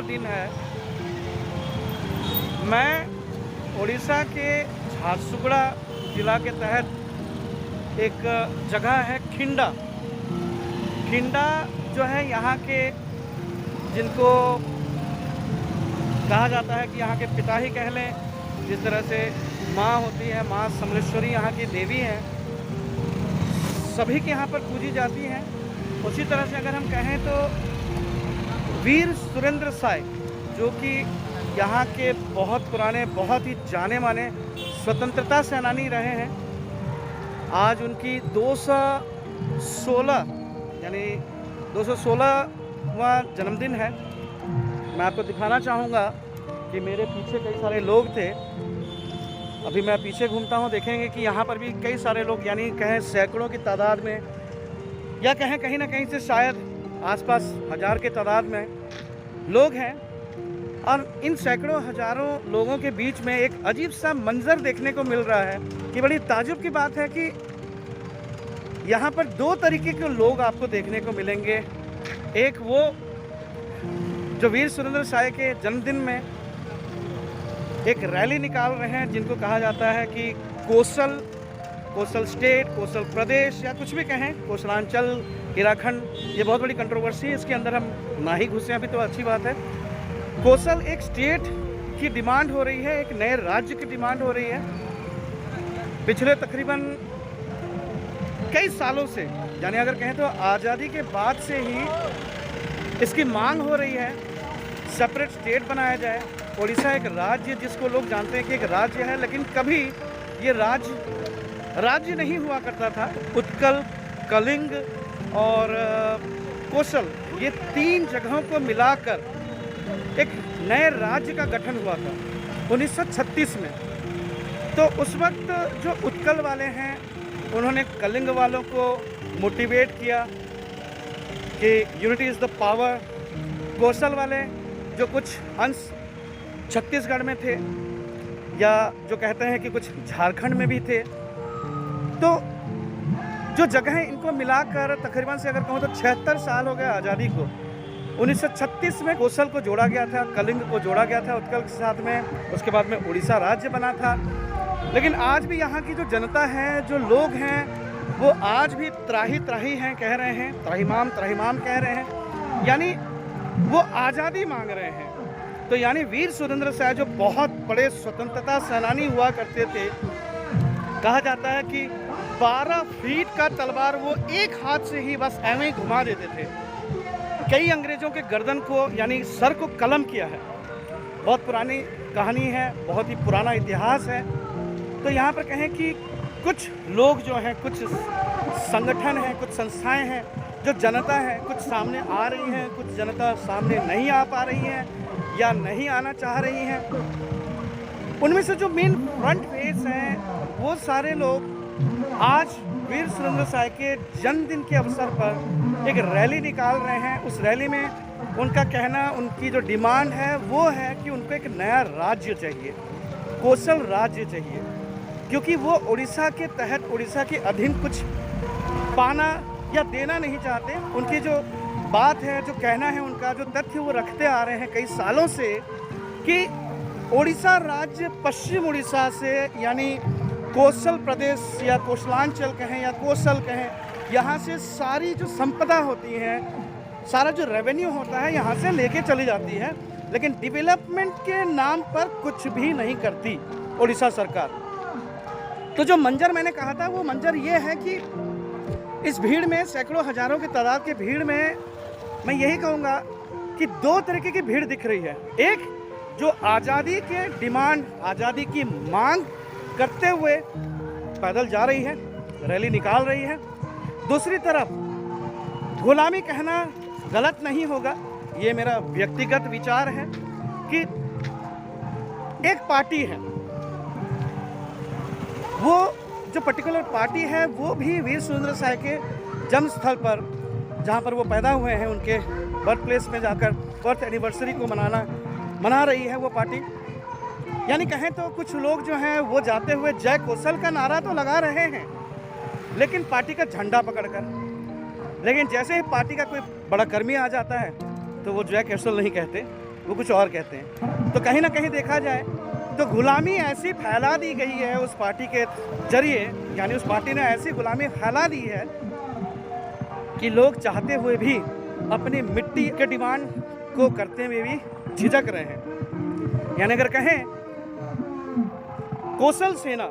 दिन है। मैं उड़ीसा के झारसुगुड़ा जिला के तहत एक जगह है खिंडा। खिंडा जो है यहाँ के, जिनको कहा जाता है कि यहाँ के पिता ही कह लें, जिस तरह से माँ होती है, माँ समलेश्वरी यहाँ की देवी हैं, सभी के यहाँ पर पूजी जाती हैं। उसी तरह से अगर हम कहें तो वीर सुरेंद्र साय, जो कि यहाँ के बहुत पुराने, बहुत ही जाने माने स्वतंत्रता सेनानी रहे हैं, आज उनकी 216 यानी 216वां जन्मदिन है। मैं आपको दिखाना चाहूँगा कि मेरे पीछे कई सारे लोग थे। अभी मैं पीछे घूमता हूँ, देखेंगे कि यहाँ पर भी कई सारे लोग, यानी कहें सैकड़ों की तादाद में, या कहें कहीं ना कहीं से शायद आसपास 1000 के तादाद में लोग हैं। और इन सैकड़ों हजारों लोगों के बीच में एक अजीब सा मंजर देखने को मिल रहा है कि बड़ी ताज्जुब की बात है कि यहाँ पर 2 तरीके के लोग आपको देखने को मिलेंगे। एक वो जो वीर सुरेंद्र साय के जन्मदिन में एक रैली निकाल रहे हैं, जिनको कहा जाता है कि कोसल स्टेट, कोसल प्रदेश, या कुछ भी कहें, कोसलांचल, हीराखंड। ये बहुत बड़ी कंट्रोवर्सी है, इसके अंदर हम ना ही घुसे अभी तो अच्छी बात है। कोसल एक स्टेट की डिमांड हो रही है, एक नए राज्य की डिमांड हो रही है। पिछले तकरीबन कई सालों से, यानी अगर कहें तो आज़ादी के बाद से ही इसकी मांग हो रही है, सेपरेट स्टेट बनाया जाए। उड़ीसा एक राज्य, जिसको लोग जानते हैं कि एक राज्य है, लेकिन कभी ये राज्य नहीं हुआ करता था। उत्कल, कलिंग और कोसल, ये 3 जगहों को मिलाकर एक नए राज्य का गठन हुआ था 1936 में। तो उस वक्त जो उत्कल वाले हैं, उन्होंने कलिंग वालों को मोटिवेट किया कि unity is the power. Kosala वाले, जो कुछ अंश छत्तीसगढ़ में थे, या जो कहते हैं कि कुछ झारखंड में भी थे, तो जो जगहें इनको मिलाकर तकरीबन से अगर कहूँ तो 76 साल हो गए आज़ादी को। 1936 में कोसल को जोड़ा गया था, कलिंग को जोड़ा गया था उत्कल के साथ में। उसके बाद में उड़ीसा राज्य बना था। लेकिन आज भी यहाँ की जो जनता है, जो लोग हैं, वो आज भी त्राही त्राही हैं, कह रहे हैं, त्राहिमाम त्राहिमाम कह रहे हैं, यानी वो आज़ादी मांग रहे हैं। तो यानी वीर सुरेंद्र साय जो बहुत बड़े स्वतंत्रता सेनानी हुआ करते थे, कहा जाता है कि 12 फीट का तलवार वो एक हाथ से ही बस ऐਵੇਂ ही घुमा देते थे। कई अंग्रेज़ों के गर्दन को, यानी सर को कलम किया है। बहुत पुरानी कहानी है, बहुत ही पुराना इतिहास है। तो यहाँ पर कहें कि कुछ लोग जो हैं, कुछ संगठन हैं, कुछ संस्थाएं हैं, जो जनता है, कुछ सामने आ रही हैं, कुछ जनता सामने नहीं आ पा रही हैं या नहीं आना चाह रही हैं। उनमें से जो मेन फ्रंट फेस हैं, वो सारे लोग आज वीर सुरेंद्र साय के जन्मदिन के अवसर पर एक रैली निकाल रहे हैं। उस रैली में उनका कहना, उनकी जो डिमांड है वो है कि उनको एक नया राज्य चाहिए, कोसल राज्य चाहिए, क्योंकि वो उड़ीसा के तहत, उड़ीसा के अधीन कुछ पाना या देना नहीं चाहते। उनकी जो बात है, जो कहना है, उनका जो तथ्य वो रखते आ रहे हैं कई सालों से, कि उड़ीसा राज्य पश्चिम उड़ीसा से, यानी कोसल प्रदेश या कोसलांचल कहें या कोसल कहें, यहाँ से सारी जो संपदा होती है, सारा जो रेवेन्यू होता है, यहाँ से लेके चली जाती है, लेकिन डेवलपमेंट के नाम पर कुछ भी नहीं करती उड़ीसा सरकार। तो जो मंजर मैंने कहा था, वो मंजर ये है कि इस भीड़ में, सैकड़ों हजारों की तादाद की भीड़ में, मैं यही कहूँगा कि 2 तरीके की भीड़ दिख रही है। एक जो आज़ादी के डिमांड, आज़ादी की मांग करते हुए पैदल जा रही है, रैली निकाल रही है। दूसरी तरफ गुलामी कहना गलत नहीं होगा, ये मेरा व्यक्तिगत विचार है, कि एक पार्टी है, वो जो पर्टिकुलर पार्टी है, वो भी वीर सुरेंद्र साय के जन्म स्थल पर, जहाँ पर वो पैदा हुए हैं, उनके बर्थ प्लेस में जाकर बर्थ एनिवर्सरी को मना रही है वो पार्टी। यानी कहें तो कुछ लोग जो हैं वो जाते हुए जय कोसल का नारा तो लगा रहे हैं, लेकिन पार्टी का झंडा पकड़कर। लेकिन जैसे ही पार्टी का कोई बड़ा कर्मी आ जाता है तो वो जय कोसल नहीं कहते, वो कुछ और कहते हैं। तो कहीं ना कहीं देखा जाए तो गुलामी ऐसी फैला दी गई है उस पार्टी के जरिए, यानी उस पार्टी ने ऐसी गुलामी फैला दी है कि लोग चाहते हुए भी अपनी मिट्टी के डिमांड को करते हुए भी झिझक रहे हैं। यानी अगर कहें कौशल सेना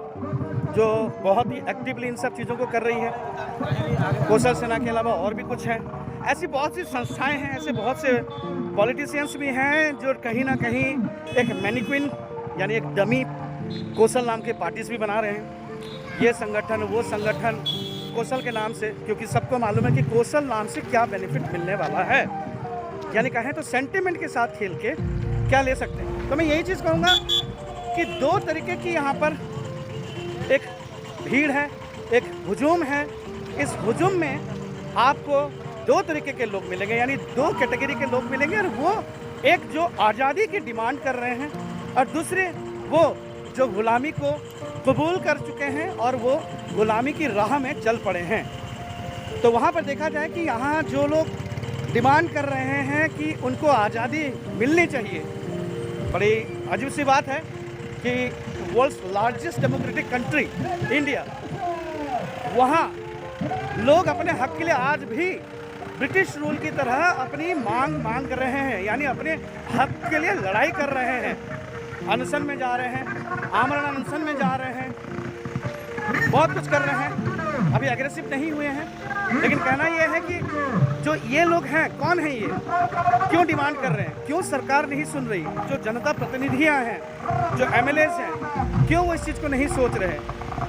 जो बहुत ही एक्टिवली इन सब चीज़ों को कर रही है, कौशल सेना के अलावा और भी कुछ है, ऐसी बहुत सी संस्थाएं हैं, ऐसे बहुत से पॉलिटिशियंस भी हैं जो कहीं ना कहीं एक मैनिक्विन यानी एक डमी कौशल नाम के पार्टीज भी बना रहे हैं। ये संगठन वो संगठन कौशल के नाम से, क्योंकि सबको मालूम है कि कौशल नाम से क्या बेनिफिट मिलने वाला है, यानी कहें तो सेंटिमेंट के साथ खेल के क्या ले सकते हैं। तो मैं यही चीज़ कहूँगा कि दो तरीके की यहाँ पर एक भीड़ है, एक हुजूम है। इस हुजूम में आपको दो तरीके के लोग मिलेंगे, यानी दो कैटेगरी के लोग मिलेंगे। और वो एक जो आज़ादी की डिमांड कर रहे हैं और दूसरे वो जो गुलामी को कबूल कर चुके हैं और वो गुलामी की राह में चल पड़े हैं। तो वहाँ पर देखा जाए कि यहाँ जो लोग डिमांड कर रहे हैं कि उनको आज़ादी मिलनी चाहिए, बड़ी अजीब सी बात है कि world's largest democratic country India, वहाँ लोग अपने हक के लिए आज भी ब्रिटिश रूल की तरह अपनी मांग कर रहे हैं, यानी अपने हक के लिए लड़ाई कर रहे हैं, अनशन में जा रहे हैं, आमरण अनशन में जा रहे हैं, बहुत कुछ कर रहे हैं। अभी एग्रेसिव नहीं हुए हैं, लेकिन कहना यह है कि जो ये लोग हैं, कौन हैं ये, क्यों डिमांड कर रहे हैं, क्यों सरकार नहीं सुन रही, जो जनता प्रतिनिधियां हैं, जो एमएलएज हैं, क्यों वो इस चीज़ को नहीं सोच रहे?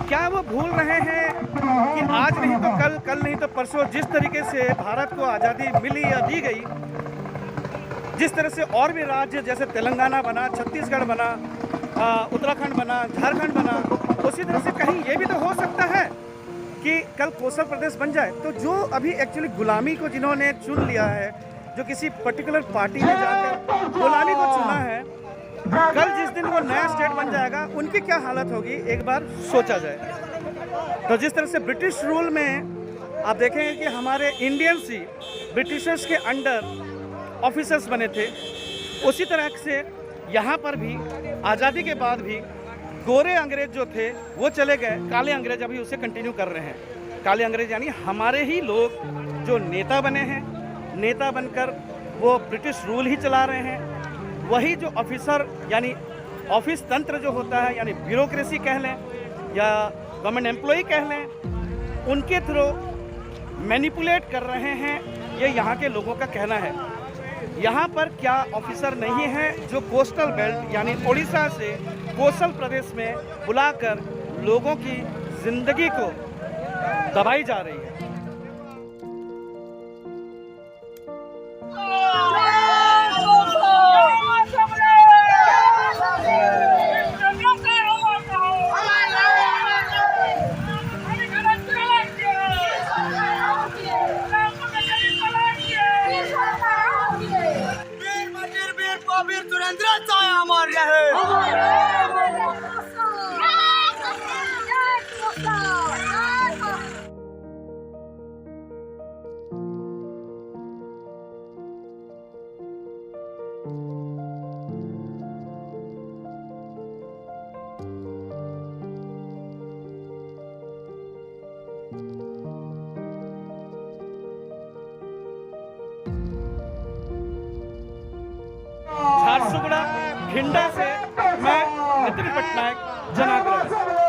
क्या वो भूल रहे हैं कि आज नहीं तो कल, कल नहीं तो परसों जिस तरीके से भारत को आज़ादी मिली या दी गई, जिस तरह से और भी राज्य जैसे तेलंगाना बना, छत्तीसगढ़ बना, उत्तराखंड बना, झारखंड बना, उसी तरह से कहीं ये भी तो हो सकता है कि कल कौशल प्रदेश बन जाए। तो जो अभी एक्चुअली गुलामी को जिन्होंने चुन लिया है, जो किसी पर्टिकुलर पार्टी में जाकर गुलामी को चुना है, कल जिस दिन वो नया स्टेट बन जाएगा उनकी क्या हालत होगी, एक बार सोचा जाए। तो जिस तरह से ब्रिटिश रूल में आप देखेंगे कि हमारे इंडियंस ही ब्रिटिशर्स के अंडर ऑफिसर्स बने थे, उसी तरह से यहाँ पर भी आज़ादी के बाद भी गोरे अंग्रेज जो थे वो चले गए, काले अंग्रेज अभी उसे कंटिन्यू कर रहे हैं। काले अंग्रेज यानी हमारे ही लोग जो नेता बने हैं, नेता बनकर वो ब्रिटिश रूल ही चला रहे हैं। वही जो ऑफिसर यानी ऑफिस तंत्र जो होता है, यानी ब्यूरोक्रेसी कह लें या गवर्नमेंट एम्प्लॉय कह लें, उनके थ्रू मैनिपुलेट कर रहे हैं, ये यहाँ के लोगों का कहना है। यहाँ पर क्या ऑफिसर नहीं है जो कोस्टल बेल्ट यानी उड़ीसा से कौशल प्रदेश में बुलाकर लोगों की जिंदगी को दबाई जा रही है? झारसुगुड़ा भिंडा से मैं नितिन पटनायक, जनाग्रह।